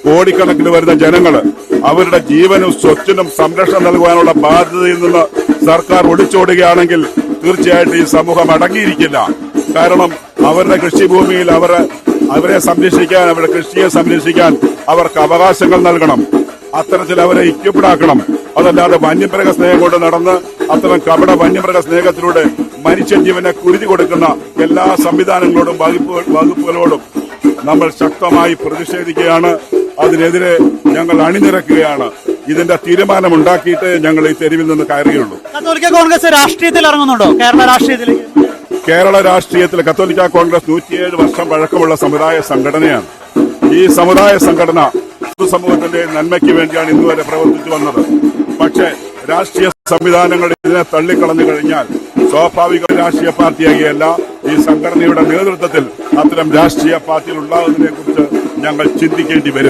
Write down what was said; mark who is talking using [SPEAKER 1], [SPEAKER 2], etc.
[SPEAKER 1] കോടിക്കണക്കിന് വരുന്ന ജനങ്ങള് അവരുടെ ജീവനും സ്വത്തിനും സംരക്ഷണം നൽകുവാനുള്ള ബാധ്യതയിൽ നിന്ന് സർക്കാർ ഒളിച്ചോടുകയാണെങ്കിൽ തീർച്ചയായിട്ടും ഈ സമൂഹം അടങ്ങിയിരിക്കില്ല. കാരണം അവരുടെ കൃഷിഭൂമിയിൽ അവരെ സംരക്ഷിക്കാൻ, അവരുടെ കൃഷിയെ സംരക്ഷിക്കാൻ അവർക്ക് അവകാശങ്ങൾ നൽകണം. അത്തരത്തിൽ അവരെ ഇക്വിപ്ഡാക്കണം. അതല്ലാതെ വന്യമൃഗ സ്നേഹം കൊണ്ട് നടന്ന് അത്തരം കപട വന്യമൃഗ സ്നേഹത്തിലൂടെ മനുഷ്യജീവനെ കുരുതി കൊടുക്കുന്ന എല്ലാ സംവിധാനങ്ങളോടും വകുപ്പുകളോടും നമ്മൾ ശക്തമായി പ്രതിഷേധിക്കുകയാണ്. അതിനെതിരെ ഞങ്ങൾ അണിനിരക്കുകയാണ്. ഇതിന്റെ തീരുമാനമുണ്ടാക്കിയിട്ട് ഞങ്ങൾ ഈ തെരുവിൽ നിന്ന് കയറുകയുള്ളൂ.
[SPEAKER 2] കത്തോലിക്ക കോൺഗ്രസ് രാഷ്ട്രീയത്തിൽ ഇറങ്ങുന്നുണ്ടോ? കേരള
[SPEAKER 1] രാഷ്ട്രീയത്തിൽ കത്തോലിക്ക കോൺഗ്രസ് 107 വർഷം പഴക്കമുള്ള സമുദായ സംഘടനയാണ്. ഈ സമുദായ സംഘടന സമൂഹത്തിന്റെ നന്മയ്ക്ക് വേണ്ടിയാണ് ഇന്നുവരെ പ്രവർത്തിച്ചു വന്നത്. പക്ഷേ രാഷ്ട്രീയ സംവിധാനങ്ങൾ ഇതിനെ തള്ളിക്കളഞ്ഞു കഴിഞ്ഞാൽ സ്വാഭാവിക രാഷ്ട്രീയ പാർട്ടിയാകിയല്ല ഈ സംഘടനയുടെ നേതൃത്വത്തിൽ അത്തരം രാഷ്ട്രീയ പാർട്ടികൾ ഉണ്ടാകുന്നതിനെ കുറിച്ച് ഞങ്ങൾ ചിന്തിക്കേണ്ടി വരും.